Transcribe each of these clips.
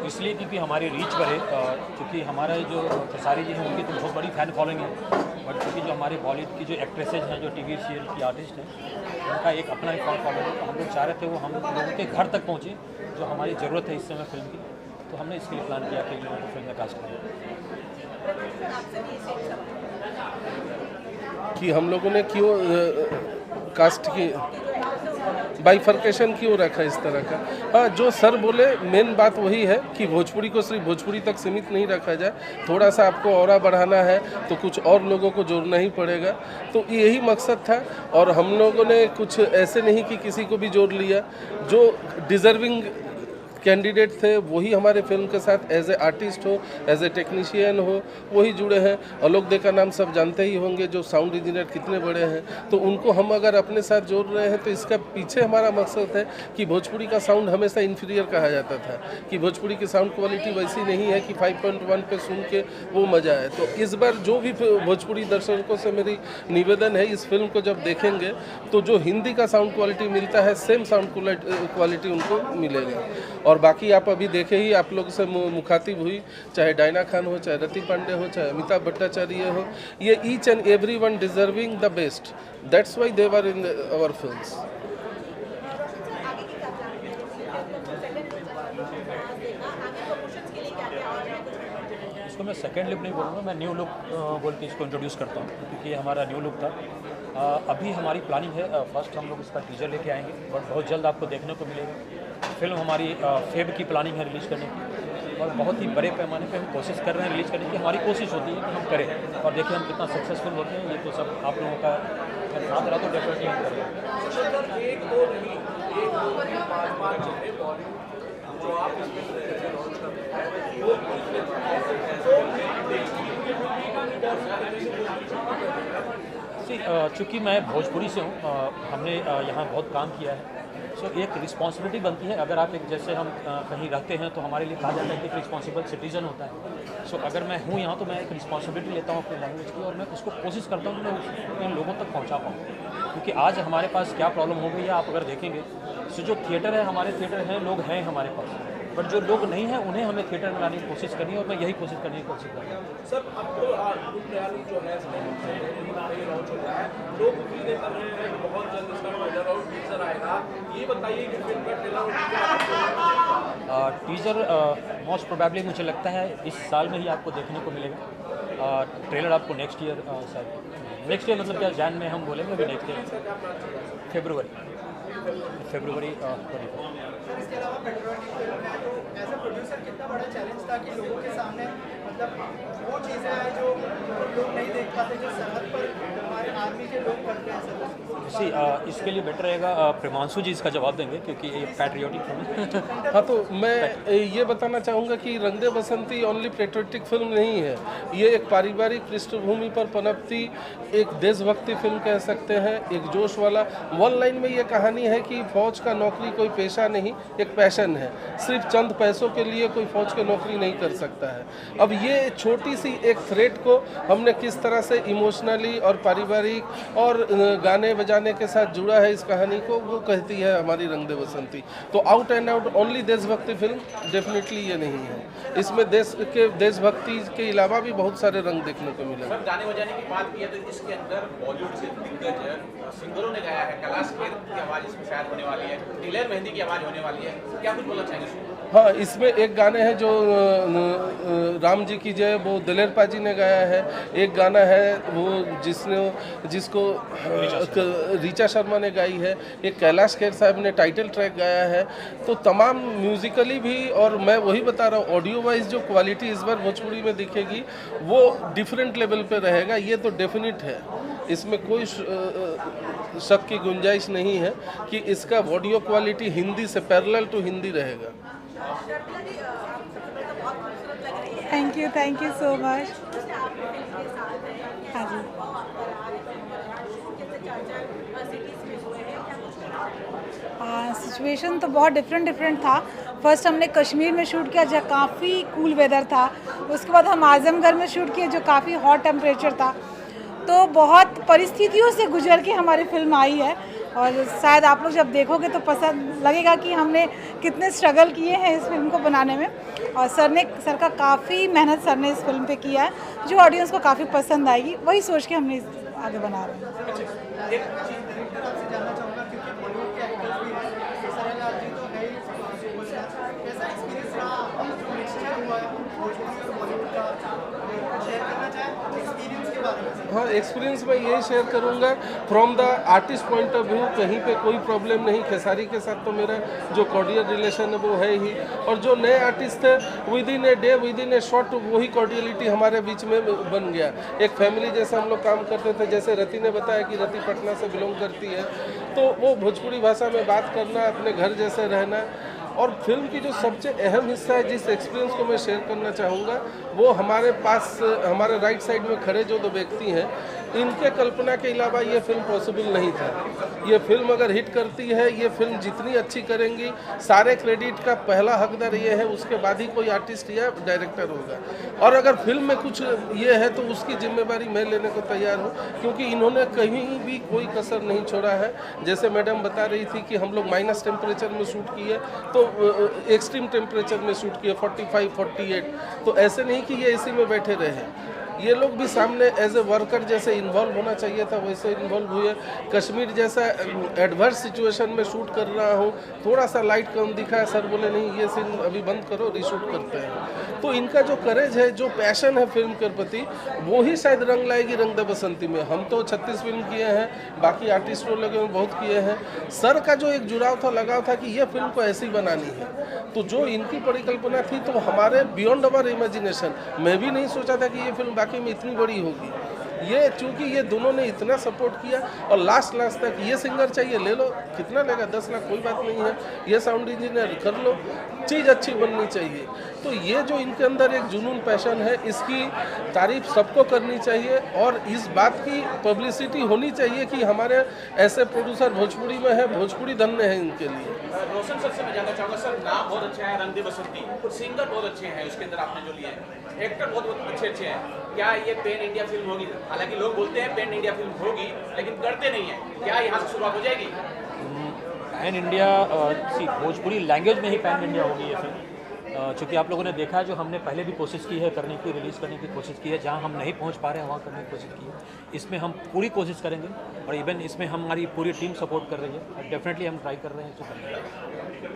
इसलिए क्योंकि हमारी रीच बढ़े, क्योंकि हमारा जो खेसारी जी हैं उनकी तो बहुत बड़ी फ़ैन फॉलोइंग है, बट क्योंकि जो हमारे बॉलीवुड की जो एक्ट्रेसेज हैं, जो टीवी सीरियल की आर्टिस्ट हैं, उनका एक अपना ही फैन फॉलोइंग है। तो हम लोग चाह रहे थे वो हम लोगों के घर तक पहुँचे, जो हमारी ज़रूरत है इस समय फिल्म की। तो हमने इसके लिए प्लान किया कि लोगों को फिल्म में कास्ट करें। कि हम लोगों ने क्यों कास्ट की बाइफर्केशन क्यों रखा इस तरह का। हाँ, जो सर बोले मेन बात वही है कि भोजपुरी को सिर्फ भोजपुरी तक सीमित नहीं रखा जाए, थोड़ा सा आपको ऑरा बढ़ाना है तो कुछ और लोगों को जोड़ना ही पड़ेगा। तो यही मकसद था, और हम लोगों ने कुछ ऐसे नहीं कि किसी को भी जोड़ लिया। जो डिज़र्विंग कैंडिडेट थे वही हमारे फिल्म के साथ एज ए आर्टिस्ट हो, एज ए टेक्नीशियन हो, वही जुड़े हैं। आलोक दे का नाम सब जानते ही होंगे, जो साउंड इंजीनियर कितने बड़े हैं। तो उनको हम अगर अपने साथ जोड़ रहे हैं तो इसका पीछे हमारा मकसद है कि भोजपुरी का साउंड हमेशा इन्फीरियर कहा जाता था, कि भोजपुरी की साउंड क्वालिटी वैसी नहीं है कि 5.1 पे सुन के वो मज़ा आए। तो इस बार जो भी भोजपुरी दर्शकों से मेरी निवेदन है, इस फिल्म को जब देखेंगे तो जो हिंदी का साउंड क्वालिटी मिलता है सेम साउंड क्वालिटी उनको मिलेगा। और बाकी आप अभी देखे ही, आप लोग से मुखातिब हुई, चाहे डायना खान हो, चाहे रति पांडे हो, चाहे अमिताभ भट्टाचार्य हो, ये each and every one deserving the best. That's why they were in our films. इसको मैं सेकेंड लुक नहीं बोलूँगा, मैं न्यू लुक बोल के इसको इंट्रोड्यूस करता हूँ, क्योंकि ये हमारा न्यू लुक था। अभी हमारी प्लानिंग है, फर्स्ट हम लोग इसका टीजर लेके आएंगे, बट बहुत जल्द आपको देखने को मिलेगा। फिल्म हमारी फेब की प्लानिंग है रिलीज़ करने की, और बहुत ही बड़े पैमाने पे हम कोशिश कर रहे हैं रिलीज़ करने की। हमारी कोशिश होती है कि हम करें, और देखिए हम कितना सक्सेसफुल होते हैं। ये तो सब आप लोगों का साथ रहा तो डेफिनेटली हम करेंगे। चूँकि मैं भोजपुरी से हूँ, हमने यहाँ बहुत काम किया है, सो एक रिस्पॉन्सिबिलिटी बनती है। अगर आप एक जैसे हम कहीं रहते हैं तो हमारे लिए कहा जाता है कि एक रिस्पॉन्सिबल सिटीज़न होता है। सो अगर मैं हूँ यहाँ तो मैं एक रिस्पॉन्सिबिलिटी लेता हूँ अपनी लैंग्वेज की, और मैं उसको कोशिश करता हूँ कि मैं इन लोगों तक पहुँचा पाऊँ। क्योंकि आज हमारे पास क्या प्रॉब्लम हो गई है आप अगर देखेंगे, सो जो थिएटर है, हमारे थिएटर हैं, लोग हैं हमारे पास, बट जो लोग नहीं हैं उन्हें हमें थिएटर में लाने की कोशिश करनी है, और मैं यही कोशिश करने की कोशिश कर रहा हूँ। सर, अब तो जो है लॉन्च हो रहा है, लोग उम्मीदें कर रहे हैं कि बहुत जल्द इसका ट्रेलर और टीजर आएगा। ये बताइए कि फिल्म का टीजर मोस्ट प्रोबेबली मुझे लगता है इस साल में ही आपको देखने को मिलेगा। ट्रेलर आपको नेक्स्ट ईयर नेक्स्ट ईयर मतलब क्या, जैन में हम बोलेंगे, अभी नेक्स्ट ईयर फरवरी 24। इसके अलावा पेट्रियोटिक फिल्म है, तो एज अ प्रोड्यूसर कितना बड़ा चैलेंज था कि लोगों के सामने मतलब वो चीज़ें हैं जो लोग नहीं देख पाते, जो सरहद पर हमारे आर्मी के लोग करते हैं सर। इसके लिए बेटर रहेगा प्रेमांशु जी इसका जवाब देंगे, क्योंकि ये पैट्रियोटिक फिल्म है। हाँ, तो मैं ये बताना चाहूँगा कि रंग दे बसंती ओनली पेट्रियोटिक फिल्म नहीं है, ये एक पारिवारिक पृष्ठभूमि पर पनपती एक देशभक्ति फिल्म कह सकते हैं, एक जोश वाला। वन लाइन में ये कहानी है कि फौज का नौकरी कोई पेशा नहीं, एक पैशन है। सिर्फ चंद पैसों के लिए कोई फौज की नौकरी नहीं कर सकता है। अब ये छोटी सी एक थ्रेट को हमने किस तरह से इमोशनली और पारिवारिक और गाने बजाने के साथ जुड़ा है इस कहानी को, वो कहती है हमारी रंग दे बसंती। तो आउट एंड आउट ओनली देशभक्ति फिल्म डेफिनेटली ये नहीं है, इसमें देशभक्ति के अलावा भी बहुत सारे रंग देखने को मिले। गाने बजाने की बात की है तो इसके अंदर बॉलीवुड से दिग्गज सिंगरों ने गाया है, कैलाश खेर की आवाज़ इसमें शायद होने वाली है, दिलेर मेहंदी की आवाज़ होने वाली है, क्या कुछ बोलना चाहेंगे? हाँ, इसमें एक गाने हैं जो राम जी की जय वो दिलेर पाजी ने गाया है, एक गाना है वो जिसको रीचा शर्मा ने गाई है, एक कैलाश खेर साहब ने टाइटल ट्रैक गाया है। तो तमाम म्यूजिकली भी, और मैं वही बता रहा हूँ ऑडियो वाइज जो क्वालिटी इस बार भोजपुरी में दिखेगी वो डिफरेंट लेवल पे रहेगा, ये तो डेफिनेट है। इसमें कोई शक की गुंजाइश नहीं है कि इसका ऑडियो क्वालिटी हिंदी से पैरेलल टू हिंदी रहेगा। Thank you so much. हाँ जी, सिचुएशन तो बहुत डिफरेंट था। फर्स्ट हमने कश्मीर में शूट किया जहाँ काफ़ी कूल वेदर था, उसके बाद हम आजमगढ़ में शूट किए जो काफ़ी हॉट टेम्परेचर था। तो बहुत परिस्थितियों से गुजर के हमारी फिल्म आई है, और शायद आप लोग जब देखोगे तो पसंद लगेगा कि हमने कितने स्ट्रगल किए हैं इस फिल्म को बनाने में। और सर का काफ़ी मेहनत सर ने इस फिल्म पे किया है जो ऑडियंस को काफ़ी पसंद आएगी, वही सोच के हमने आगे बना रहे हैं। हाँ, एक्सपीरियंस मैं यही शेयर करूँगा from the artist point of view. कहीं पे कोई प्रॉब्लम नहीं, खेसारी के साथ तो मेरा जो कॉर्डियल रिलेशन है वो है ही, और जो नए आर्टिस्ट थे with in a day with in A short वही कॉर्डियलिटी हमारे बीच में बन गया। एक फैमिली जैसा हम लोग काम करते थे। जैसे रति ने बताया कि रति पटना से बिलोंग करती है, तो वो भोजपुरी भाषा में बात करना, अपने घर जैसे रहना। और फिल्म की जो सबसे अहम हिस्सा है, जिस एक्सपीरियंस को मैं शेयर करना चाहूँगा, वो हमारे पास हमारे राइट साइड में खड़े जो दो व्यक्ति हैं, इनके कल्पना के अलावा ये फिल्म पॉसिबल नहीं था। ये फिल्म अगर हिट करती है, ये फिल्म जितनी अच्छी करेंगी, सारे क्रेडिट का पहला हकदार ये है, उसके बाद ही कोई आर्टिस्ट या डायरेक्टर होगा। और अगर फिल्म में कुछ ये है तो उसकी जिम्मेदारी मैं लेने को तैयार हूँ, क्योंकि इन्होंने कहीं भी कोई कसर नहीं छोड़ा है। जैसे मैडम बता रही थी कि हम लोग माइनस टेम्परेचर में शूट किए, तो एक्सट्रीम टेम्परेचर में शूट किए 45, 48। तो ऐसे नहीं कि ये इसी में बैठे रहे, ये लोग भी सामने एज ए वर्कर जैसे इन्वॉल्व होना चाहिए था, वैसे इन्वॉल्व हुए। कश्मीर जैसा एडवर्स सिचुएशन में शूट कर रहा हूँ, थोड़ा सा लाइट कम दिखा है, सर बोले नहीं ये सीन अभी बंद करो, रीशूट करते हैं। तो इनका जो करेज है, जो पैशन है फिल्म के प्रति, वो ही शायद रंग लाएगी रंग दे बसंती में। हम तो 36 फिल्म किए हैं, बाकी आर्टिस्टों लगे में बहुत किए हैं। सर का जो एक जुड़ाव था, लगाव था कि ये फिल्म को ऐसी बनानी है, तो जो इनकी परिकल्पना थी, तो हमारे बियॉन्ड अवर इमेजिनेशन। मैं भी नहीं सोचा था कि ये फिल्म में इतनी बड़ी होगी। ये चूंकि ये दोनों ने इतना सपोर्ट किया, और लास्ट तक ये सिंगर चाहिए ले लो, कितना लेगा 10 लाख कोई बात नहीं है, ये साउंड इंजीनियर कर लो, चीज़ अच्छी बननी चाहिए। तो ये जो इनके अंदर एक जुनून पैशन है, इसकी तारीफ सबको करनी चाहिए, और इस बात की पब्लिसिटी होनी चाहिए कि हमारे ऐसे प्रोड्यूसर भोजपुरी में है, भोजपुरी धन्य है इनके लिए। रोशन सर से मैं जानना चाहूँगा, सर नाम बहुत अच्छा है, रंग दे बसंती, सिंगर बहुत अच्छे हैं उसके अंदर आपने जो लिए हैं, एक्टर बहुत अच्छे हैं। क्या ये पैन इंडिया फिल्म होगी? हालांकि लोग बोलते हैं पैन इंडिया फिल्म होगी, लेकिन करते नहीं है। क्या यहाँ से शुरुआत हो जाएगी? पैन इंडिया भोजपुरी लैंग्वेज में ही पैन इंडिया होगी ये फिल्म। चूँकि आप लोगों ने देखा जो हमने पहले भी कोशिश की है करने की, रिलीज़ करने की कोशिश की है, जहाँ हम नहीं पहुँच पा रहे हैं वहाँ करने की कोशिश की है। इसमें हम पूरी कोशिश करेंगे, और इवन इसमें हमारी पूरी टीम सपोर्ट कर रही है। डेफिनेटली हम ट्राई कर रहे हैं इसको करने का।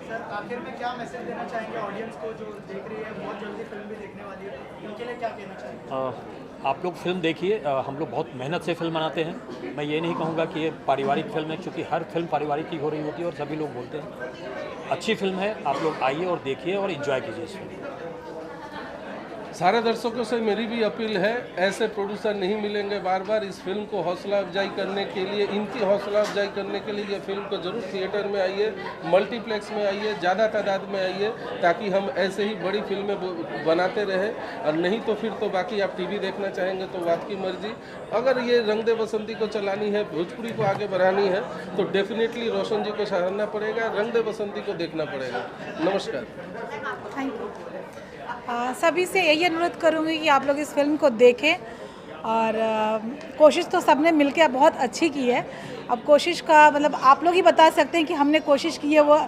सर आखिर में क्या मैसेज देना चाहेंगे ऑडियंस को जो देख रही है, बहुत जल्दी फिल्म भी देखने वाली है, उनके लिए क्या कहना चाहेंगे? आप लोग फिल्म देखिए, हम लोग बहुत मेहनत से फिल्म बनाते हैं। मैं ये नहीं कहूँगा कि ये पारिवारिक फिल्म है, क्योंकि हर फिल्म पारिवारिक की हो रही होती है और सभी लोग बोलते हैं। अच्छी फिल्म है, आप लोग आइए और देखिए और एंजॉय कीजिए इस फिल्म। सारे दर्शकों से मेरी भी अपील है, ऐसे प्रोड्यूसर नहीं मिलेंगे बार बार। इस फिल्म को हौसला अफजाई करने के लिए, इनकी हौसला अफजाई करने के लिए ये फिल्म को जरूर थिएटर में आइए, मल्टीप्लेक्स में आइए, ज़्यादा तादाद में आइए, ताकि हम ऐसे ही बड़ी फिल्में बनाते रहें। और नहीं तो फिर तो बाकी आप टीवी देखना चाहेंगे तो आपकी मर्जी। अगर ये रंग दे बसंती को चलानी है, भोजपुरी को आगे बढ़ानी है, तो डेफिनेटली रोशन जी को सराहना पड़ेगा, रंग दे बसंती को देखना पड़ेगा। नमस्कार। Thank you. सभी से यही अनुरोध करूँगी कि आप लोग इस फिल्म को देखें, और कोशिश तो सबने मिलकर बहुत अच्छी की है। अब कोशिश का मतलब आप लोग ही बता सकते हैं कि हमने कोशिश की है वो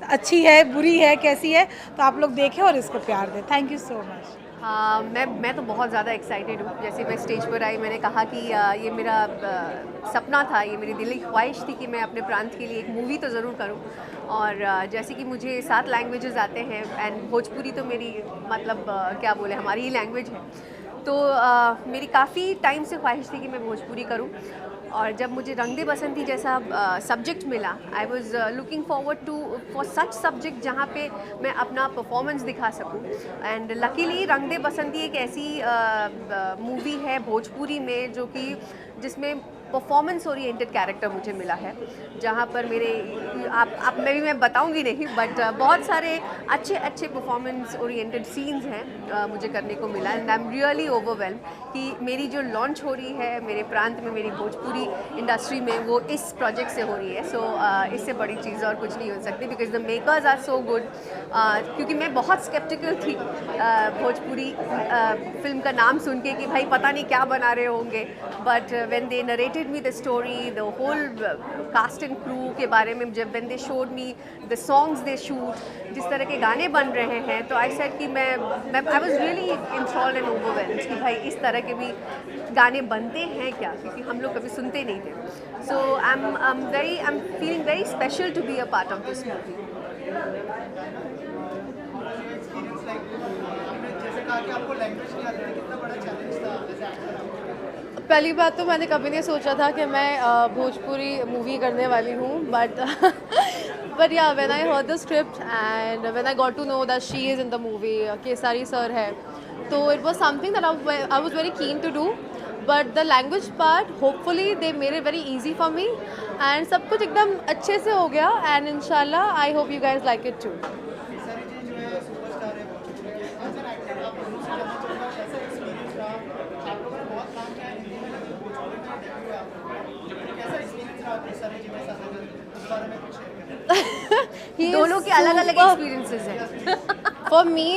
अच्छी है, बुरी है, कैसी है। तो आप लोग देखें और इसको प्यार दें। Thank you so much. मैं तो बहुत ज़्यादा एक्साइटेड हूँ। जैसे मैं स्टेज पर आई, मैंने कहा कि ये मेरा सपना था, ये मेरी दिली ख्वाहिश थी कि मैं अपने प्रांत के लिए एक मूवी तो ज़रूर करूँ। और जैसे कि मुझे 7 लैंग्वेजेस आते हैं एंड भोजपुरी तो मेरी मतलब क्या बोले, हमारी ही लैंग्वेज है। तो मेरी काफ़ी टाइम से ख्वाहिश थी कि मैं भोजपुरी करूँ। और जब मुझे रंग दे बसंती जैसा सब्जेक्ट मिला, I was looking forward to for such subject जहाँ पे मैं अपना परफॉर्मेंस दिखा सकूँ। एंड लकीली रंग दे बसंती एक ऐसी मूवी है भोजपुरी में जो कि जिसमें परफॉर्मेंस ओरिएंटेड कैरेक्टर मुझे मिला है, जहाँ पर मेरे आप मैं बताऊंगी नहीं, बट बहुत सारे अच्छे परफॉर्मेंस ओरिएंटेड सीन्स हैं मुझे करने को मिला। And I am really overwhelm कि मेरी जो लॉन्च हो रही है मेरे प्रांत में, मेरी भोजपुरी इंडस्ट्री में, वो इस प्रोजेक्ट से हो रही है। सो इससे बड़ी चीज़ और कुछ नहीं हो सकती, because the makers are so good. क्योंकि मैं बहुत स्केप्टिकल थी भोजपुरी फिल्म का नाम सुन के कि भाई पता नहीं क्या बना रहे होंगे, but when they narrated me the story, the whole cast and crew के बारे में, जब when they showed me the songs they shoot, जिस तरह के गाने बन रहे हैं, तो I said कि मैं I was really enthralled and overwhelmed कि भाई इस तरह के भी गाने बनते हैं क्या, क्योंकि हम लोग कभी सुनते नहीं थे। So I'm feeling very special to be a part of this movie. Experience like आपने जैसे कहा कि आपको लैंग्वेज नहीं आती थी, कितना बड़ा चैलेंज था एज एक्टर आपके लिए? पहली बात तो मैंने कभी नहीं सोचा था कि मैं भोजपुरी मूवी करने वाली हूँ, but yeah when I heard the script and when I got to know that she is in the movie, Kesari sir है, तो it was something that I was very keen to do. But the language part hopefully they made it very easy for me and सब कुछ एकदम अच्छे से हो गया। एंड इंशाल्लाह I hope you guys like it too. Kesari ji जो है सुपरस्टार है भोजपुरी के, एज एन एक्टर आप दोनों से जानना चाहूँगा कैसा एक्सपीरियंस रहा? आप लोगों ने बहुत काम किया हिंदी में, लेकिन भोजपुरी में डेब्यू है आपका, कैसा एक्सपीरियंस रहा केसारी जी के साथ? अगर उस बारे में कुछ शेयर करें। दोनों के अलग-अलग एक्सपीरियंसेस हैं। फॉर मी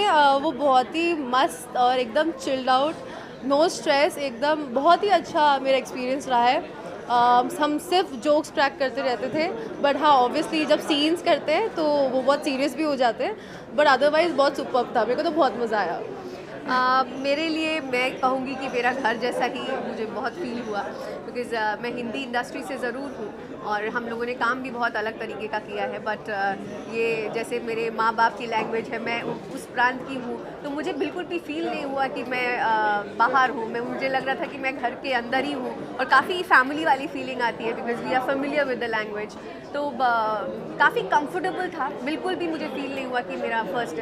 वो बहुत ही मस्त और एकदम चिल्ड आउट, नो स्ट्रेस, एकदम बहुत ही अच्छा मेरा एक्सपीरियंस रहा है। हम सिर्फ जोक्स ट्रैक करते रहते थे, बट हाँ ऑब्वियसली जब सीन्स करते हैं तो वो बहुत सीरियस भी हो जाते हैं, बट अदरवाइज़ बहुत सुपर्ब था, मेरे को तो बहुत मज़ा आया। मेरे लिए मैं कहूँगी कि मेरा घर जैसा ही मुझे बहुत फील हुआ, बिकॉज़ मैं हिंदी इंडस्ट्री से ज़रूर हूँ और हम लोगों ने काम भी बहुत अलग तरीके का किया है, बट ये जैसे मेरे माँ बाप की लैंग्वेज है, मैं उस प्रांत की हूँ, तो मुझे बिल्कुल भी फील नहीं हुआ कि मैं बाहर हूँ। मुझे लग रहा था कि मैं घर के अंदर ही हूँ और काफ़ी फैमिली वाली फीलिंग आती है, because we are familiar with the language. तो काफ़ी कंफर्टेबल था, बिल्कुल भी मुझे फील नहीं हुआ कि मेरा फर्स्ट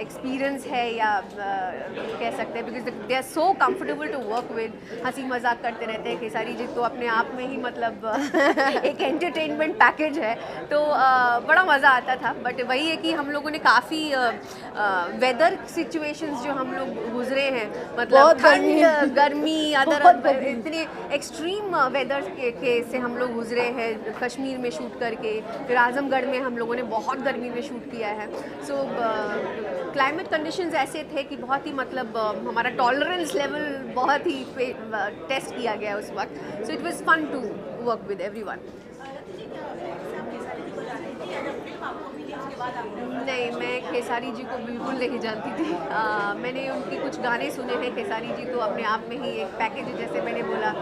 एक्सपीरियंस है या कह सकते हैं, because they are so comfortable to work with, हंसी मजाक करते रहते हैं। केसारी जी तो अपने आप में ही मतलब एक एंटरटेनमेंट पैकेज है, तो बड़ा मज़ा आता था। बट वही है कि हम लोगों ने काफ़ी वेदर सिचुएशंस जो हम लोग गुजरे हैं, मतलब ठंड, गर्मी, अदर इतने एक्सट्रीम वेदर के से हम लोग गुजरे हैं। कश्मीर में शूट करके, फिर आजमगढ़ में हम लोगों ने बहुत गर्मी में शूट किया है। सो क्लाइमेट कंडीशंस ऐसे थे कि बहुत ही मतलब हमारा टॉलरेंस लेवल बहुत ही टेस्ट किया गया उस वक्त। So it was fun to work with everyone. नहीं, मैं खेसारी जी को बिल्कुल नहीं जानती थी। मैंने उनके कुछ गाने सुने हैं। खेसारी जी तो अपने आप में ही एक पैकेज है, जैसे मैंने बोला,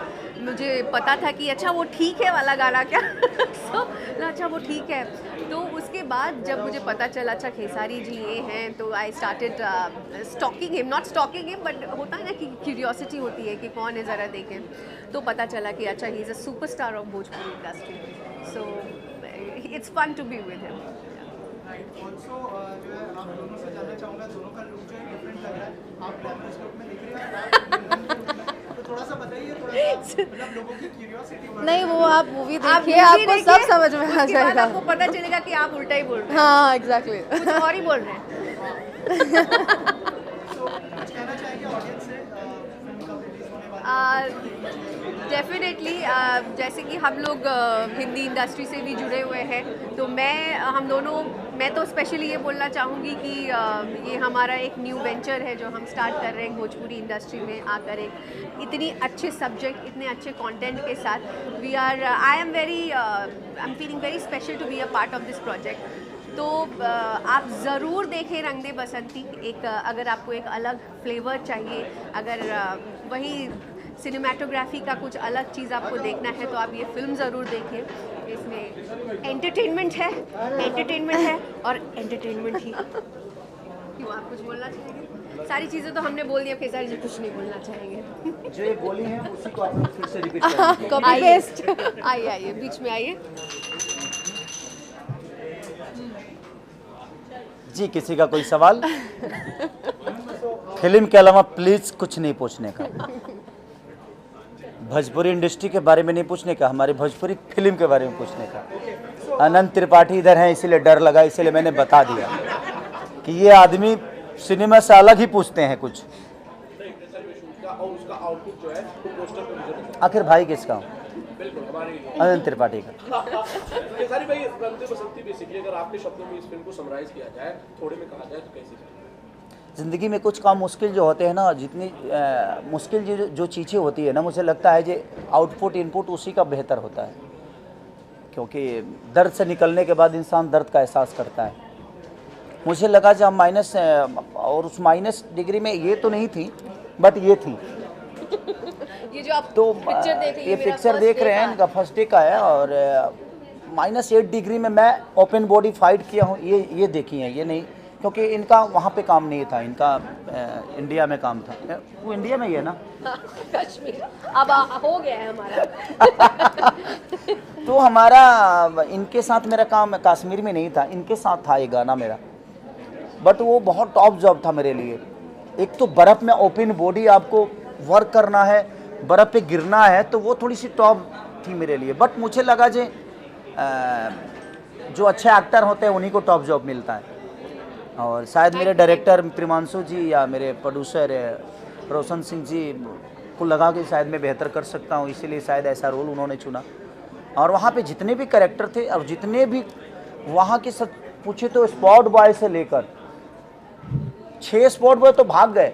मुझे पता था कि अच्छा वो ठीक है वाला गाना क्या so, अच्छा वो ठीक है। तो उसके बाद जब मुझे पता चला अच्छा खेसारी जी ये हैं, तो I started stalking him, not stalking him, but होता है ना कि क्यूरियोसिटी होती है कि कौन है, ज़रा देखें। तो पता चला कि अच्छा ही is a superstar of Bhojpuri industry, so it's fun to be with him. Also जो है आप दोनों से जानना चाहूँगा, दोनों का लुक जो है डिफरेंट लग रहा है। आप ग्लैमरस लुक में दिख रही हैं, तो थोड़ा सा बताइए, थोड़ा सा मतलब लोगों की क्यूरियोसिटी बढ़। नहीं, वो आप मूवी देखिए, आपको सब समझ में आ जाएगा, आपको पता चलेगा कि आप उल्टा ही बोल रहे हैं। हाँ एग्जैक्टली, कुछ और ही बोल रहे हैं। तो कुछ कहना चाहेंगे ऑडियंस से, फिल्म कब रिलीज होने वाली है? डेफिनेटली जैसे कि हम लोग हिंदी इंडस्ट्री से भी जुड़े हुए हैं, तो मैं तो स्पेशली ये बोलना चाहूँगी कि ये हमारा एक न्यू वेंचर है जो हम स्टार्ट कर रहे हैं भोजपुरी इंडस्ट्री में आकर, एक इतनी अच्छे सब्जेक्ट, इतने अच्छे कंटेंट के साथ I am feeling very special to be a part of this project. तो आप ज़रूर देखें रंग दे बसंती। एक अगर आपको एक अलग फ्लेवर चाहिए, अगर वही सिनेमाटोग्राफी का कुछ अलग चीज़ आपको देखना है, तो आप ये फिल्म ज़रूर देखें। इसमें एंटरटेनमेंट है और एंटरटेनमेंट ही। क्यों, आप कुछ बोलना चाहेंगे? सारी चीज़ें तो हमने बोल दी, अब केसारी जी कुछ नहीं बोलना चाहेंगे। जो ये बोली है उसी को आप फिर से रिपीट करेंगे। Copy paste. आइए बीच में आइए। जी, किसी का कोई सवाल? फिल्म के अलावा प्लीज कुछ नहीं पूछने का, भोजपुरी इंडस्ट्री के बारे में नहीं पूछने का, हमारे भोजपुरी फिल्म के बारे में पूछने का। अनंत त्रिपाठी इधर हैं, इसीलिए डर लगा, इसीलिए मैंने बता दिया कि ये आदमी सिनेमा से अलग ही पूछते हैं कुछ। आखिर भाई किसका? अनंत त्रिपाठी का। केसारी भाई, रंग दे बसंती बेसिकली अगर आपके शब्दों में इस फिल्म को समराइज किया जाए, थोड़े में कहा जाए तो कैसी? ज़िंदगी में कुछ काम मुश्किल जो होते हैं ना, जितनी मुश्किल जो चीज़ें होती है ना, मुझे लगता है जो आउटपुट इनपुट उसी का बेहतर होता है, क्योंकि दर्द से निकलने के बाद इंसान दर्द का एहसास करता है। मुझे लगा जब माइनस, और उस माइनस डिग्री में ये तो नहीं थी, बट ये थी। ये जो आप तो पिक्चर देख रहे हैं, ये पिक्चर देख रहे हैं, इनका फर्स्ट डे का है, और -8 डिग्री में मैं ओपन बॉडी फाइट किया हूँ, ये देखी है, ये नहीं, क्योंकि इनका वहाँ पे काम नहीं था, इनका इंडिया में काम था। वो इंडिया में ही है ना? कश्मीर अब हो गया है हमारा। तो हमारा इनके साथ मेरा काम कश्मीर में नहीं था, इनके साथ था ये गाना मेरा, बट वो बहुत टॉप जॉब था मेरे लिए। एक तो बर्फ़ में ओपन बॉडी आपको वर्क करना है, बर्फ़ पे गिरना है, तो वो थोड़ी सी टॉप थी मेरे लिए। बट मुझे लगा जो अच्छे एक्टर होते हैं उन्हीं को टॉप जॉब मिलता है, और शायद मेरे डायरेक्टर प्रिमांशु जी या मेरे प्रोड्यूसर रोशन सिंह जी को लगा कि शायद मैं बेहतर कर सकता हूँ, इसीलिए शायद ऐसा रोल उन्होंने चुना। और वहाँ पे जितने भी कैरेक्टर थे और जितने भी वहाँ के सब पूछे तो स्पॉट बॉय से लेकर 6 स्पॉट बॉय तो भाग गए,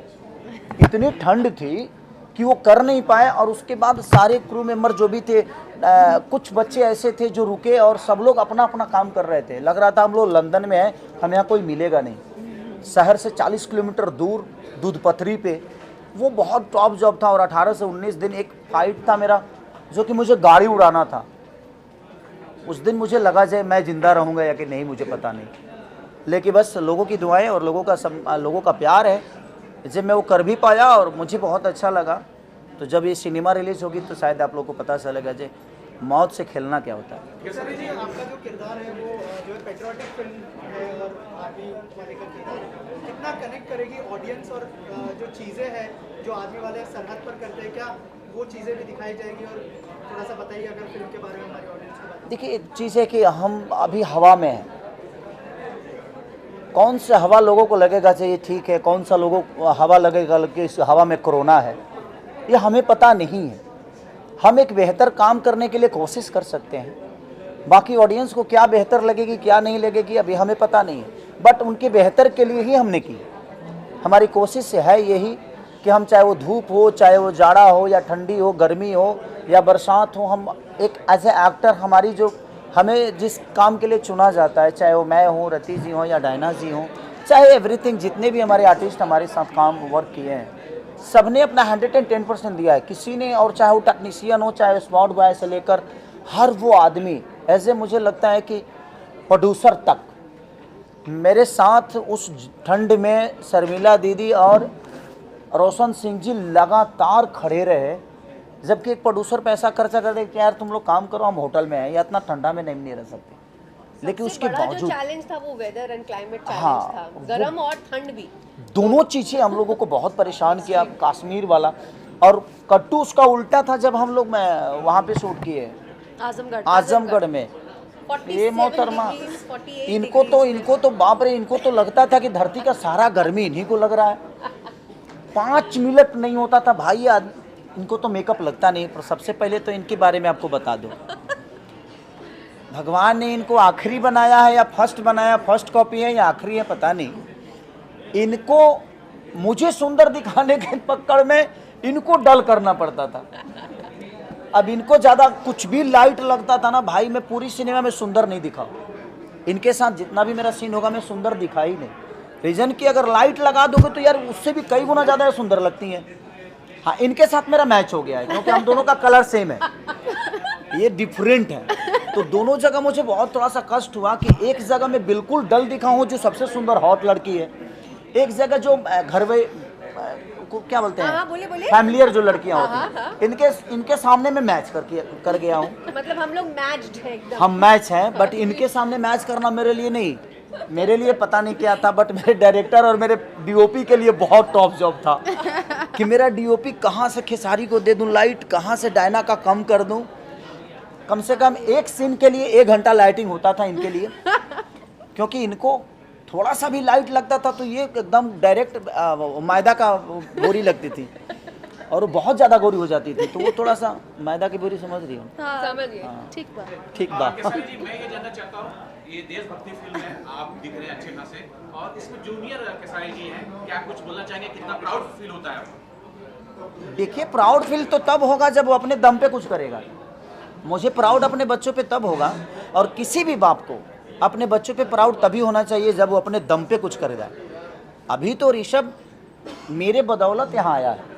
इतनी ठंड थी कि वो कर नहीं पाए। और उसके बाद सारे क्रू मेंबर जो भी थे, कुछ बच्चे ऐसे थे जो रुके और सब लोग अपना अपना काम कर रहे थे। लग रहा था हम लोग लंदन में हैं, हमें यहाँ कोई मिलेगा नहीं। शहर से 40 किलोमीटर दूर दूध पथरी पे, वो बहुत टॉप जॉब था। और 18 से 19 दिन एक फाइट था मेरा, जो कि मुझे गाड़ी उड़ाना था। उस दिन मुझे लगा जाए मैं ज़िंदा रहूँगा या कि नहीं, मुझे पता नहीं, लेकिन बस लोगों की दुआएं और लोगों का प्यार है, जब मैं वो कर भी पाया और मुझे बहुत अच्छा लगा। तो जब ये सिनेमा रिलीज होगी तो शायद आप लोगों को पता चलेगा जे मौत से खेलना क्या होता है। केसरी जी, आपका जो किरदार है वो जो पेट्रियोटिक फिल्म है और आर्मी वाले का किरदार कितना कनेक्ट करेगी ऑडियंस, और जो चीज़ें हैं जो आर्मी वाले सरहद पर करते हैं, क्या वो चीज़ें भी दिखाई जाएगी? और थोड़ा सा बताइए अगर फिल्म के बारे में हमारी ऑडियंस को बताइए। देखिए, एक चीज़ है कि हम अभी हवा में हैं, कौन सा हवा लोगों को लगेगा चाहिए ठीक है, कौन सा लोगों को हवा लगेगा कि इस हवा में कोरोना है, ये हमें पता नहीं है। हम एक बेहतर काम करने के लिए कोशिश कर सकते हैं, बाकी ऑडियंस को क्या बेहतर लगेगी क्या नहीं लगेगी अभी हमें पता नहीं है, बट उनके बेहतर के लिए ही हमने की। हमारी कोशिश से है यही कि हम, चाहे वो धूप हो, चाहे वो जाड़ा हो या ठंडी हो, गर्मी हो या बरसात हो, हम एक एज ए एक्टर हमारी जो हमें जिस काम के लिए चुना जाता है, चाहे वो मैं हूँ, रति जी हों या डायना जी हों, चाहे एवरीथिंग, जितने भी हमारे आर्टिस्ट हमारे साथ काम वर्क किए हैं, सबने अपना 110% दिया है। किसी ने, और चाहे वो टेक्नीशियन हो, चाहे स्पॉट बॉय से लेकर हर वो आदमी, ऐसे मुझे लगता है कि प्रोड्यूसर तक मेरे साथ उस ठंड में शर्मिला दीदी और रोशन सिंह जी लगातार खड़े रहे। जबकि एक प्रोड्यूसर पैसा खर्चा कर दे कि यार तुम लोग काम करो, हम होटल में हैं या इतना ठंडा में नहीं रह सकते, लेकिन उसके बावजूद जो चैलेंज था वो वेदर एंड क्लाइमेट चैलेंज हाँ, था, गर्म और ठंड भी, दोनों चीज़ें हम लोगों को बहुत परेशान किया। कश्मीर वाला और कट्टू उसका उल्टा था जब हम लोग वहाँ पे शूट किए आजमगढ़ में। ये मोहतरमा, इनको तो बाप रे, इनको तो लगता था कि धरती का सारा गर्मी इन्हीं को लग रहा है। 5 मिनट नहीं होता था भाई, इनको तो मेकअप लगता नहीं, पर सबसे पहले तो इनके बारे में आपको बता दूं, भगवान ने इनको आखिरी बनाया है या फर्स्ट बनाया, फर्स्ट कॉपी है या आखिरी है पता नहीं। इनको मुझे सुंदर दिखाने के पकड़ में इनको डल करना पड़ता था। अब इनको ज़्यादा कुछ भी लाइट लगता था ना भाई, मैं पूरी सिनेमा में सुंदर नहीं दिखा। इनके साथ जितना भी मेरा सीन होगा मैं सुंदर दिखा ही नहीं। रीज़न कि अगर लाइट लगा दोगे तो यार उससे भी कई गुना ज़्यादा सुंदर लगती हैं। हाँ, इनके साथ मेरा मैच हो गया है क्योंकि हम दोनों का कलर सेम है, ये डिफरेंट है। तो दोनों जगह मुझे बहुत थोड़ा सा कष्ट हुआ कि एक जगह मैं बिल्कुल डल दिखा हूँ जो सबसे सुंदर हॉट लड़की है, एक जगह जो घर में को क्या बोलते हैं फैमिलियर जो लड़कियां होती हैं, इनके सामने मैं मैच कर गया हूँ। मतलब हम लोग मैच्ड हैं एकदम। हम मैच हैं, बट इनके सामने मैच करना मेरे लिए नहीं, मेरे लिए पता नहीं क्या था, बट मेरे डायरेक्टर और मेरे डीओपी के लिए बहुत टॉप जॉब था कि मेरा डीओपी कहाँ से खेसारी को दे दूं लाइट, कहाँ से डायना का कम कर दूं। कम से कम एक सीन के लिए 1 घंटा लाइटिंग होता था इनके लिए, क्योंकि इनको थोड़ा सा भी लाइट लगता था तो ये एकदम डायरेक्ट मैदा का बोरी लगती थी और वो बहुत ज़्यादा गोरी हो जाती थी, तो वो थोड़ा सा मैदा की बोरी समझ रही हो। हाँ, समझ गए। ठीक बात। ठीक बात। केसरी जी, मैं ये जानना चाहता हूँ, ये देशभक्ति फिल्म है, आप दिख रहे हैं अच्छे खासे, और इसमें जूनियर केसरी जी हैं, क्या कुछ बोलना चाहेंगे, कितना प्राउड फील होता है? देखिए, प्राउड फील तो तब होगा जब वो अपने दम पे कुछ करेगा। मुझे प्राउड अपने बच्चों पे तब होगा, और किसी भी बाप को अपने बच्चों पे प्राउड तभी होना चाहिए जब वो अपने दम पे कुछ करेगा। अभी तो ऋषभ मेरे बदौलत यहाँ आया है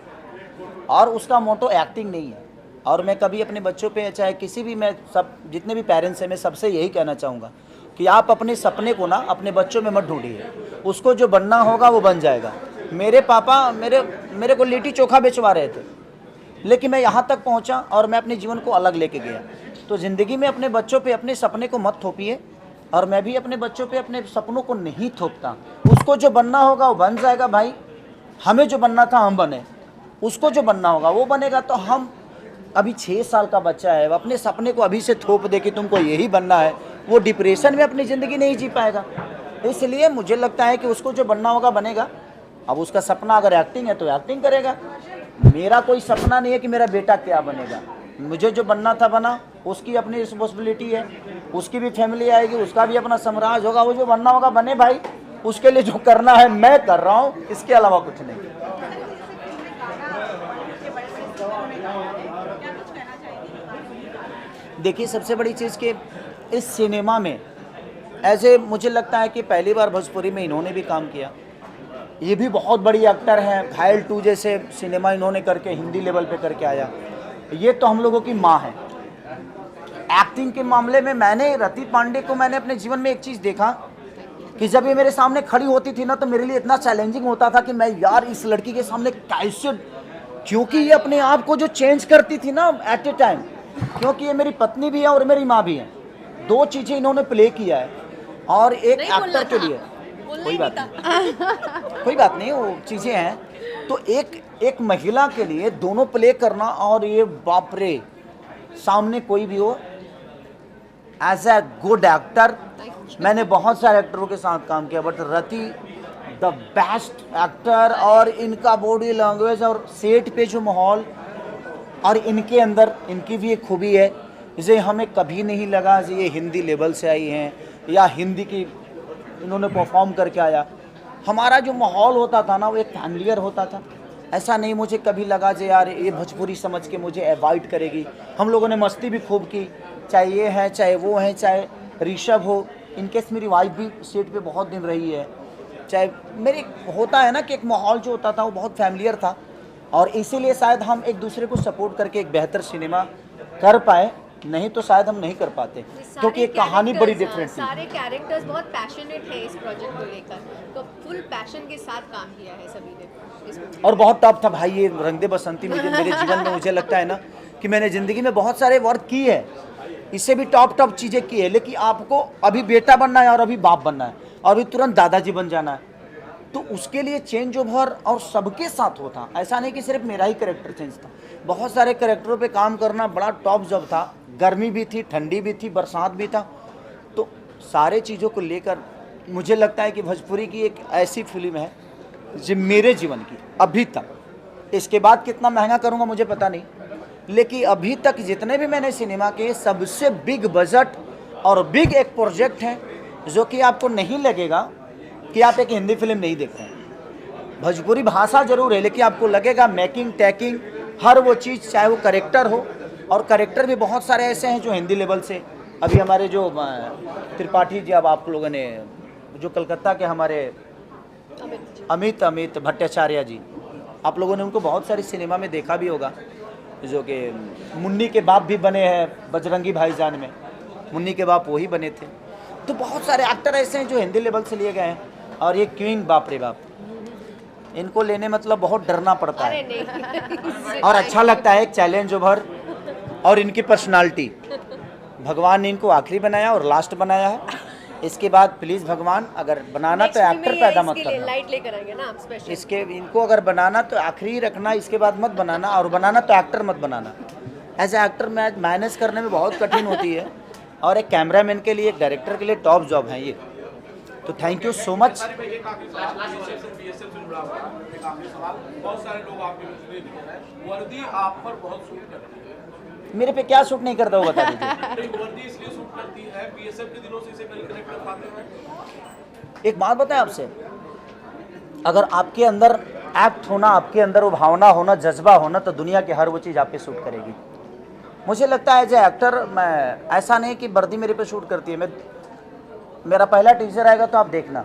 और उसका मोटो एक्टिंग नहीं है, और मैं कभी अपने बच्चों पे चाहे किसी भी, मैं सब जितने भी पेरेंट्स हैं मैं सबसे यही कहना चाहूँगा कि आप अपने सपने को ना अपने बच्चों में मत ढूंढिए, उसको जो बनना होगा वो बन जाएगा। मेरे पापा मेरे को लिट्टी चोखा बेचवा रहे थे, लेकिन मैं यहाँ तक पहुँचा और मैं अपने जीवन को अलग लेके गया। तो ज़िंदगी में अपने बच्चों पे अपने सपने को मत थोपिए, और मैं भी अपने बच्चों पे अपने सपनों को नहीं थोपता। उसको जो बनना होगा वो बन जाएगा भाई, हमें जो बनना था हम बने, उसको जो बनना होगा वो बनेगा। तो हम अभी 6 साल का बच्चा है, अपने सपने को अभी से थोप दे कि तुमको यही बनना है, वो डिप्रेशन में अपनी ज़िंदगी नहीं जी पाएगा। इसलिए मुझे लगता है कि उसको जो बनना होगा बनेगा। अब उसका सपना अगर एक्टिंग है तो एक्टिंग करेगा। मेरा कोई सपना नहीं है कि मेरा बेटा क्या बनेगा, मुझे जो बनना था बना, उसकी अपनी रिस्पॉन्सिबिलिटी है, उसकी भी फैमिली आएगी, उसका भी अपना साम्राज्य होगा, वो जो बनना होगा बने भाई। उसके लिए जो करना है मैं कर रहा हूँ, इसके अलावा कुछ नहीं। देखिए, सबसे बड़ी चीज़ कि इस सिनेमा में ऐसे मुझे लगता है कि पहली बार भोजपुरी में इन्होंने भी काम किया। ये भी बहुत बड़ी एक्टर हैं, घायल 2 जैसे सिनेमा इन्होंने करके हिंदी लेवल पे करके आया। ये तो हम लोगों की माँ है। एक्टिंग के मामले में मैंने रति पांडे को, मैंने अपने जीवन में एक चीज़ देखा कि जब ये मेरे सामने खड़ी होती थी ना तो मेरे लिए इतना चैलेंजिंग होता था कि मैं यार इस लड़की के सामने कैसे, क्योंकि ये अपने आप को जो चेंज करती थी ना एट ए टाइम, क्योंकि ये मेरी पत्नी भी है और मेरी माँ भी है, 2 चीज़ें इन्होंने प्ले किया है। और एक एक्टर के लिए कोई बात नहीं, वो चीज़ें हैं। तो एक महिला के लिए दोनों प्ले करना, और ये बाप रे, सामने कोई भी हो, एज ए गुड एक्टर मैंने बहुत सारे एक्टरों के साथ काम किया, but Rati the best actor. और इनका बॉडी लैंग्वेज और सेट पे जो माहौल, और इनके अंदर इनकी भी एक खूबी है, इसे हमें कभी नहीं लगा कि ये हिंदी लेवल से आई हैं या हिंदी की इन्होंने परफॉर्म करके आया। हमारा जो माहौल होता था ना वो एक फैमिलियर होता था। ऐसा नहीं मुझे कभी लगा कि यार ये भोजपुरी समझ के मुझे अवॉइड करेगी। हम लोगों ने मस्ती भी खूब की, चाहे ये है चाहे वो है, चाहे ऋषभ हो, इनकेस मेरी वाइफ भी सेट पे बहुत दिन रही है, चाहे मेरी होता है ना कि एक माहौल जो होता था वो बहुत फैमिलियर था। और इसीलिए शायद हम एक दूसरे को सपोर्ट करके एक बेहतर सिनेमा कर पाए, नहीं तो शायद हम नहीं कर पाते, क्योंकि एक कहानी बड़ी डिफरेंट थी। सारे कैरेक्टर्स बहुत पैशनेट है इस प्रोजेक्ट को लेकर, तो फुल पैशन के साथ काम किया है सभी ने। और बहुत टफ था भाई ये रंग दे बसंती। मेरे जीवन में मुझे लगता है ना कि मैंने ज़िंदगी में बहुत सारे वर्क किए हैं, इससे भी टॉप चीज़ें की है, लेकिन आपको अभी बेटा बनना है और अभी बाप बनना है और अभी तुरंत दादाजी बन जाना है, तो उसके लिए चेंज ओवर और सबके साथ होता। ऐसा नहीं कि सिर्फ मेरा ही कैरेक्टर चेंज था, बहुत सारे कैरेक्टरों पे काम करना बड़ा टॉप जॉब था। गर्मी भी थी, ठंडी भी थी, बरसात भी था। तो सारे चीज़ों को लेकर मुझे लगता है कि भोजपुरी की एक ऐसी फिल्म है जो मेरे जीवन की अभी तक इसके बाद कितना महंगा करूँगा मुझे पता नहीं, लेकिन अभी तक जितने भी मैंने सिनेमा के सबसे बिग बजट और बिग एक प्रोजेक्ट है जो कि आपको नहीं लगेगा कि आप एक हिंदी फिल्म नहीं देख रहे हैं। भोजपुरी भाषा जरूर है, लेकिन आपको लगेगा मेकिंग टेकिंग हर वो चीज़, चाहे वो करेक्टर हो, और करेक्टर भी बहुत सारे ऐसे हैं जो हिंदी लेवल से, अभी हमारे जो त्रिपाठी जी, अब आप लोगों ने जो कलकत्ता के हमारे अमित भट्टाचार्य जी, आप लोगों ने उनको बहुत सारी सिनेमा में देखा भी होगा, जो कि मुन्नी के बाप भी बने हैं बजरंगी भाईजान में, मुन्नी के बाप वही बने थे। तो बहुत सारे एक्टर ऐसे हैं जो हिंदी लेवल से लिए गए हैं, और ये क्वीन बाप रे बाप, इनको लेने मतलब बहुत डरना पड़ता है और अच्छा लगता है, एक चैलेंज ओवर, और इनकी पर्सनालिटी, भगवान ने इनको आखिरी बनाया और लास्ट बनाया है। इसके बाद प्लीज़ भगवान अगर बनाना तो एक्टर पैदा मत करना, लाइट लेकर आएंगे ना आप स्पेशल। इसके इनको अगर बनाना तो आखिरी रखना, इसके बाद मत बनाना, और बनाना तो एक्टर मत बनाना। एज ए एक्टर मैनेज करने में बहुत कठिन होती है, और एक कैमरामैन के लिए, एक डायरेक्टर के लिए टॉप जॉब है ये। तो थैंक यू सो मच। बहुत सारे लोग आपके मुझे लिख रहे हैं वर्दी आप पर बहुत सूट करती है। मेरे पे क्या शूट नहीं करता वो बता दीजिए। वर्दी इसलिए सूट करती है, बीएसएफ के दिनों से इसे कनेक्ट कर पाते हैं। एक बात बताएं आपसे, अगर आपके अंदर एक्ट होना, आपके अंदर वो भावना होना, जज्बा होना, तो दुनिया की हर वो चीज़ आप पे शूट करेगी। मुझे लगता है एज ए एक्टर, मैं ऐसा नहीं कि वर्दी मेरे पे शूट करती है। मेरा पहला टीजर आएगा तो आप देखना,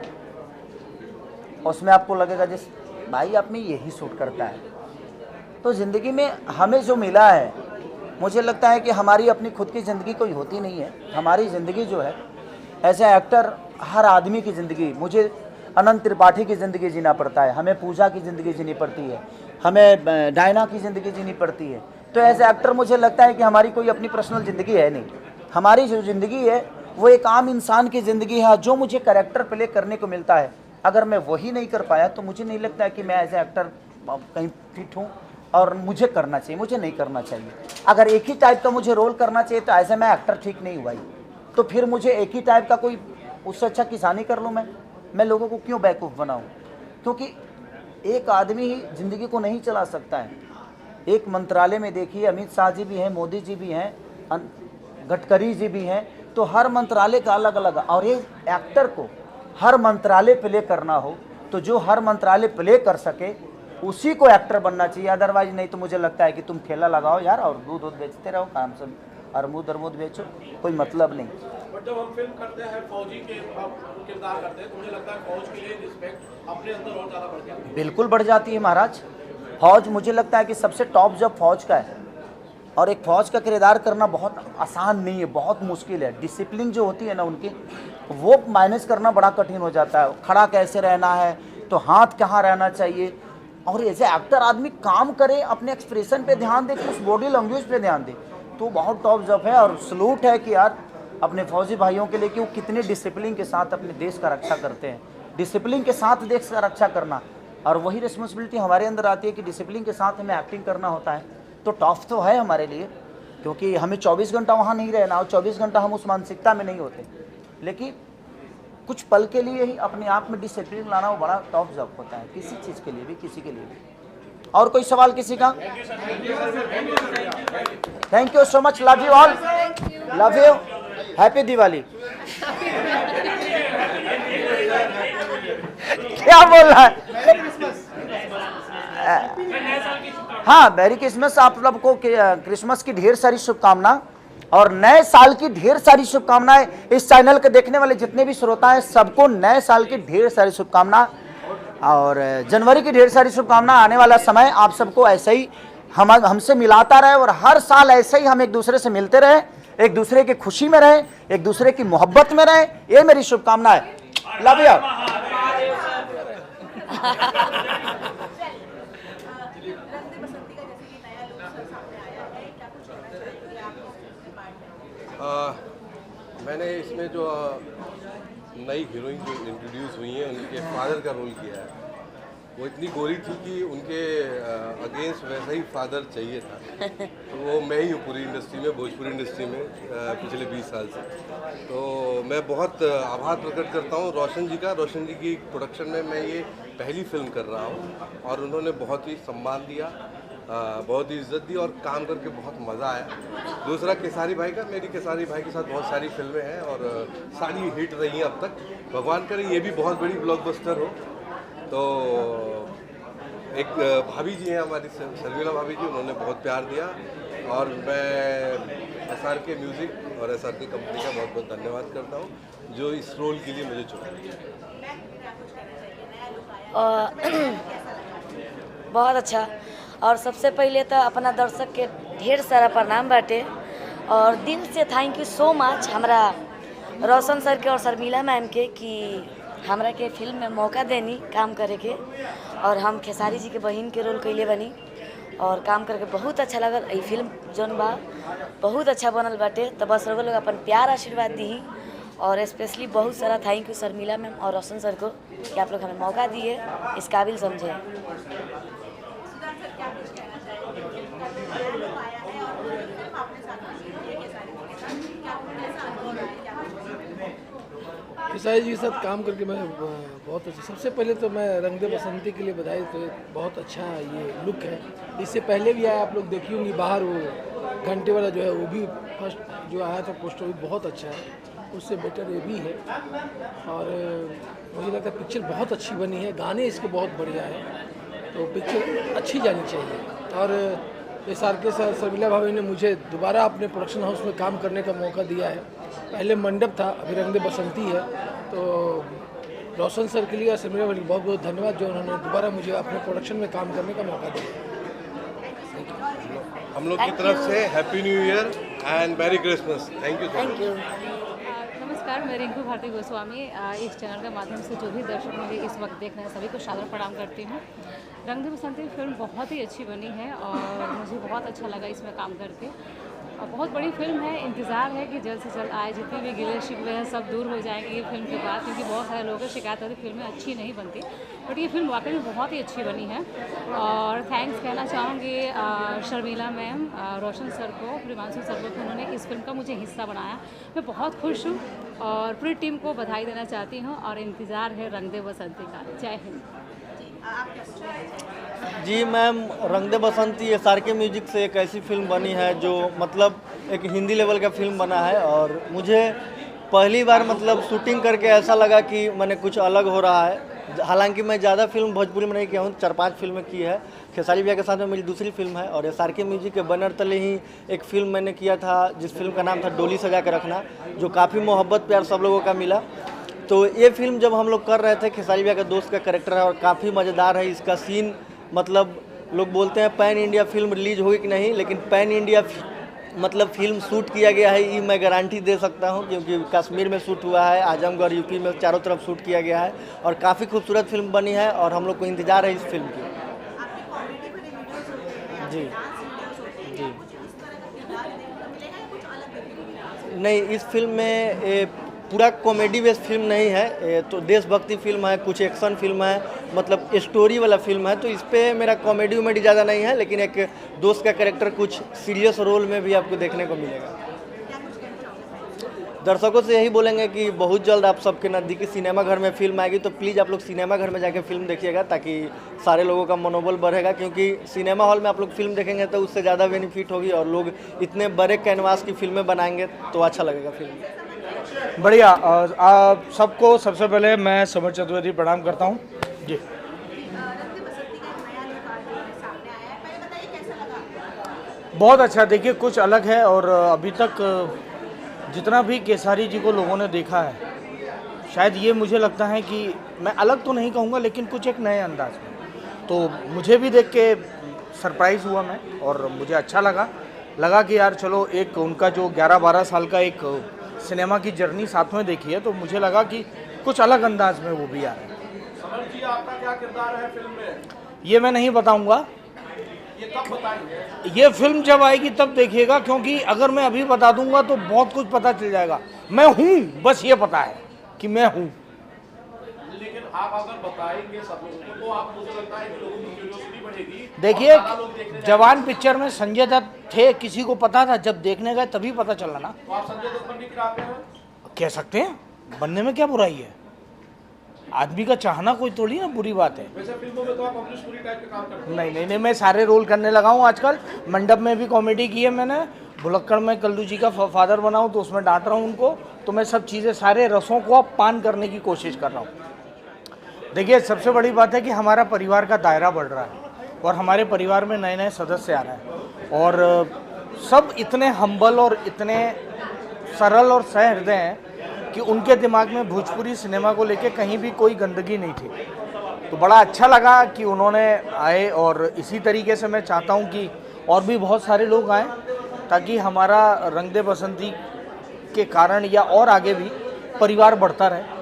उसमें आपको लगेगा जिस भाई आप में यही शूट करता है। तो ज़िंदगी में हमें जो मिला है, मुझे लगता है कि हमारी अपनी खुद की ज़िंदगी कोई होती नहीं है। हमारी ज़िंदगी जो है एज ए एक्टर, हर आदमी की ज़िंदगी, मुझे अनंत त्रिपाठी की ज़िंदगी जीना पड़ता है, हमें पूजा की ज़िंदगी जीनी पड़ती है, हमें डायना की ज़िंदगी जीनी पड़ती है। तो एज ए एक्टर मुझे लगता है कि हमारी कोई अपनी पर्सनल ज़िंदगी है नहीं। हमारी जो ज़िंदगी है वो एक आम इंसान की ज़िंदगी है। जो मुझे कैरेक्टर प्ले करने को मिलता है, अगर मैं वही नहीं कर पाया तो मुझे नहीं लगता है कि मैं एज ए एक्टर कहीं फिट हूँ और मुझे करना चाहिए, मुझे नहीं करना चाहिए। अगर एक ही टाइप का मुझे रोल करना चाहिए तो ऐसे मैं एक्टर ठीक नहीं हुआ ही। तो फिर मुझे एक ही टाइप का कोई, उससे अच्छा किसानी कर लूँ मैं लोगों को क्यों बेवकूफ़ बनाऊँ? क्योंकि एक आदमी ही ज़िंदगी को नहीं चला सकता है। एक मंत्रालय में देखिए, अमित शाह जी भी हैं, मोदी जी भी हैं, गडकरी जी भी हैं, तो हर मंत्रालय का अलग अलग। और ये एक्टर को हर मंत्रालय प्ले करना हो तो जो हर मंत्रालय प्ले कर सके उसी को एक्टर बनना चाहिए। अदरवाइज नहीं तो मुझे लगता है कि तुम ठेला लगाओ यार और दूध बेचते रहो, काम से अरमूद बेचो, कोई मतलब नहीं। बट जब हम फिल्म करते हैं, फौजी के किरदार करते हैं, तो मुझे लगता है फौज के लिए रिस्पेक्ट अपने अंदर और ज़्यादा बढ़ जाती है। बिल्कुल बढ़ जाती है महाराज। फौज, मुझे लगता है कि सबसे टॉप जॉब फौज का है, और एक फौज का किरदार करना बहुत आसान नहीं है, बहुत मुश्किल है। डिसिप्लिन जो होती है ना उनकी, वो मैनेज करना बड़ा कठिन हो जाता है। खड़ा कैसे रहना है, तो हाथ कहाँ रहना चाहिए, और ऐसे एक्टर आदमी काम करे, अपने एक्सप्रेशन पे ध्यान दे, उस बॉडी लैंग्वेज पे ध्यान दे, तो बहुत टॉप जॉब है। और सलूट है कि यार अपने फौजी भाइयों के लिए कि वो कितने डिसिप्लिन के साथ अपने देश का रक्षा करते हैं। डिसिप्लिन के साथ देश का रक्षा करना, और वही रिस्पॉन्सिबिलिटी हमारे अंदर आती है कि डिसिप्लिन के साथ हमें एक्टिंग करना होता है। तो टफ तो है हमारे लिए, क्योंकि हमें 24 घंटा वहाँ नहीं रहना, और 24 घंटा हम उस मानसिकता में नहीं होते। लेकिन कुछ पल के लिए ही अपने आप में डिसिप्लिन लाना वो बड़ा टफ जॉब होता है, किसी चीज़ के लिए भी, किसी के लिए भी। और कोई सवाल किसी का? Thank you so much, love you all, love you, happy Diwali. क्या बोल रहा है? हाँ, मैरी क्रिसमस। आप सबको क्रिसमस की ढेर सारी शुभकामना और नए साल की ढेर सारी शुभकामनाएं। इस चैनल के देखने वाले जितने भी श्रोता हैं सबको नए साल की ढेर सारी शुभकामना, और जनवरी की ढेर सारी शुभकामना। आने वाला समय आप सबको ऐसे ही हमसे मिलाता रहे, और हर साल ऐसे ही हम एक दूसरे से मिलते रहे, एक दूसरे की खुशी में रहे, एक दूसरे की मोहब्बत में रहे। ये मेरी शुभकामना है। Love you. मैंने इसमें जो नई हीरोइन जो इंट्रोड्यूस हुई हैं उनके फादर का रोल किया है। वो इतनी गोरी थी कि उनके अगेंस्ट वैसा ही फादर चाहिए था। वो मैं ही हूँ पूरी इंडस्ट्री में, भोजपुरी इंडस्ट्री में पिछले 20 साल से। तो मैं बहुत आभार प्रकट करता हूँ रोशन जी का। रोशन जी की प्रोडक्शन में मैं ये पहली फिल्म कर रहा हूँ और उन्होंने बहुत ही सम्मान दिया, बहुत ही इज्जत दी और काम करके बहुत मज़ा आया। दूसरा केसारी भाई का, मेरी केसारी भाई के साथ बहुत सारी फिल्में हैं और सारी हिट रही हैं अब तक। भगवान करे ये भी बहुत बड़ी ब्लॉकबस्टर हो। तो एक भाभी जी हैं हमारी, शर्मिला भाभी जी, उन्होंने बहुत प्यार दिया और मैं SRK म्यूज़िक और SRK कंपनी का बहुत बहुत धन्यवाद करता हूँ जो इस रोल के लिए मुझे चुना। बहुत अच्छा। और सबसे पहले तो अपना दर्शक के ढेर सारा प्रणाम बाटे और दिल से थैंक यू सो मच हमरा रोशन सर के और शर्मिला मैम के कि हमरा के फिल्म में मौका देनी काम करे के। और हम खेसारी जी के बहन के रोल कैले बनी और काम करके बहुत अच्छा लगल। ये फिल्म जौन बा बहुत अच्छा बनल बाटे। तो बस लोग अपन प्यार आशीर्वाद दी और स्पेशली बहुत सारा थैंक यू शर्मिला मैम और रोशन सर को कि आप लोग हमें मौका दिए, इस काबिल समझे। खेसारी जी के साथ काम करके मैं बहुत अच्छा। सबसे पहले तो मैं रंग दे बसंती के लिए बधाई। तो बहुत अच्छा ये लुक है। इससे पहले भी आया, आप लोग देखी होंगी बाहर, वो घंटे वाला जो है वो भी फर्स्ट जो आया था पोस्टर भी बहुत अच्छा है, उससे बेटर ये भी है। और मुझे लगता है पिक्चर बहुत अच्छी बनी है, गाने इसके बहुत बढ़िया है, तो पिक्चर अच्छी जानी चाहिए। और SRK सर, शर्मिला भाभी ने मुझे दोबारा अपने प्रोडक्शन हाउस में काम करने का मौका दिया है। पहले मंडप था, अभी रंग दे बसंती है। तो रोशन सर के लिए और शर्मिला भाभी बहुत बहुत धन्यवाद जो उन्होंने दोबारा मुझे अपने प्रोडक्शन में काम करने का मौका दिया। हम लोग की तरफ से happy new year and merry Christmas. Thank you. नमस्कार, मैं रिंकू भारती गोस्वामी इस चैनल के माध्यम से जो भी दर्शक मुझे इस वक्त देख रहे हैं सभी को सादर प्रणाम करती हूँ। रंग दे बसंती फिल्म बहुत ही अच्छी बनी है और मुझे बहुत अच्छा लगा इसमें काम करके। और बहुत बड़ी फिल्म है, इंतज़ार है कि जल्द से जल्द आए, जितनी भी गिले शिकवे हैं सब दूर हो जाएंगे ये फिल्म के बाद, क्योंकि बहुत सारे लोगों की शिकायत होती है फिल्में अच्छी नहीं बनती, बट ये फिल्म वाकई में बहुत ही अच्छी बनी है। और थैंक्स कहना चाहूँगी शर्मिला मैम, रोशन सर को, प्रिमांशु सर को, उन्होंने इस फिल्म का मुझे हिस्सा बनाया। मैं बहुत खुश हूँ और पूरी टीम को बधाई देना चाहती हूँ और इंतज़ार है रंग दे बसंती का। जय हिंद। जी मैम, रंग दे बसंती SRK म्यूजिक से एक ऐसी फिल्म बनी है जो मतलब एक हिंदी लेवल का फिल्म बना है और मुझे पहली बार मतलब शूटिंग करके ऐसा लगा कि मैंने कुछ अलग हो रहा है। हालांकि मैं ज़्यादा फिल्म भोजपुरी में नहीं किया हूँ, 4-5 फिल्में की है। खेसारी भैया के साथ में मेरी दूसरी फिल्म है और SRK म्यूजिक के बैनर तले ही एक फ़िल्म मैंने किया था जिस फिल्म का नाम था डोली सजा के रखना, जो काफ़ी मोहब्बत प्यार सब लोगों का मिला। तो ये फिल्म जब हम लोग कर रहे थे, खेसारी भैया का दोस्त का कैरेक्टर है और काफ़ी मज़ेदार है इसका सीन। मतलब लोग बोलते हैं पैन इंडिया फिल्म रिलीज होगी कि नहीं, लेकिन पैन इंडिया मतलब फिल्म शूट किया गया है, ये मैं गारंटी दे सकता हूं, क्योंकि कश्मीर में शूट हुआ है, आजमगढ़ यूपी में चारों तरफ शूट किया गया है और काफ़ी खूबसूरत फिल्म बनी है और हम लोग को इंतज़ार है इस फिल्म की। जी जी नहीं, इस फिल्म में पूरा कॉमेडी बेस्ड फिल्म नहीं है, तो देशभक्ति फिल्म है, कुछ एक्शन फिल्म है, मतलब स्टोरी वाला फिल्म है। तो इस पर मेरा कॉमेडी वॉमेडी ज़्यादा नहीं है, लेकिन एक दोस्त का कैरेक्टर कुछ सीरियस रोल में भी आपको देखने को मिलेगा। दर्शकों से यही बोलेंगे कि बहुत जल्द आप सबके नज़दीकी सिनेमा घर में फिल्म आएगी, तो प्लीज़ आप लोग सिनेमा घर में जाके फिल्म देखिएगा ताकि सारे लोगों का मनोबल बढ़ेगा, क्योंकि सिनेमा हॉल में आप लोग फिल्म देखेंगे तो उससे ज़्यादा बेनिफिट होगी और लोग इतने बड़े कैनवास की फिल्में बनाएंगे तो अच्छा लगेगा फिल्म। बढ़िया। आप सबको सबसे पहले मैं समर चतुर्वेदी प्रणाम करता हूँ जी। बहुत अच्छा, देखिए कुछ अलग है और अभी तक जितना भी केसारी जी को लोगों ने देखा है, शायद ये मुझे लगता है कि मैं अलग तो नहीं कहूँगा लेकिन कुछ एक नए अंदाज में, तो मुझे भी देख के सरप्राइज़ हुआ मैं और मुझे अच्छा लगा कि यार चलो एक उनका जो 11-12 साल का एक सिनेमा की जर्नी साथ में देखी है, तो मुझे लगा कि कुछ अलग अंदाज में वो भी आ रहे हैं। समर जी, आपका क्या किरदार है फिल्म में? ये मैं नहीं बताऊंगा, ये कब बताएंगे? ये फिल्म जब आएगी तब देखिएगा, क्योंकि अगर मैं अभी बता दूंगा तो बहुत कुछ पता चल जाएगा। मैं हूँ, बस ये पता है कि मैं हूँ। लेकिन आप अगर बताएंगे सब लोगों को तो आप मुझे लगता है कि लोगों की क्यूरियोसिटी बढ़ेगी। देखिए जवान पिक्चर में संजय दत्त थे, किसी को पता था, जब देखने गए तभी पता चला ना। तो आप संजय दत्त बनने की राह पे हैं? कह सकते हैं, बनने में क्या बुराई है, आदमी का चाहना कोई थोड़ी ना बुरी बात है। वैसे फिल्मों में तो आप अमरीश पुरी टाइप के काम करते हैं। नहीं, मैं सारे रोल करने लगा हूँ आजकल। मंडप में भी कॉमेडी की है मैंने, भुलक्कड़ में कल्लू जी का फादर बना हूँ तो उसमें डांट रहा हूँ उनको। तो मैं सब चीज़ें, सारे रसों को अब पान करने की कोशिश कर रहा हूँ। देखिए सबसे बड़ी बात है कि हमारा परिवार का दायरा बढ़ रहा है और हमारे परिवार में नए नए सदस्य आ रहे हैं और सब इतने हम्बल और इतने सरल और सहृदय हैं कि उनके दिमाग में भोजपुरी सिनेमा को लेके कहीं भी कोई गंदगी नहीं थी। तो बड़ा अच्छा लगा कि उन्होंने आए और इसी तरीके से मैं चाहता हूं कि और भी बहुत सारे लोग आएँ ताकि हमारा रंग दे बसंती के कारण या और आगे भी परिवार बढ़ता रहे।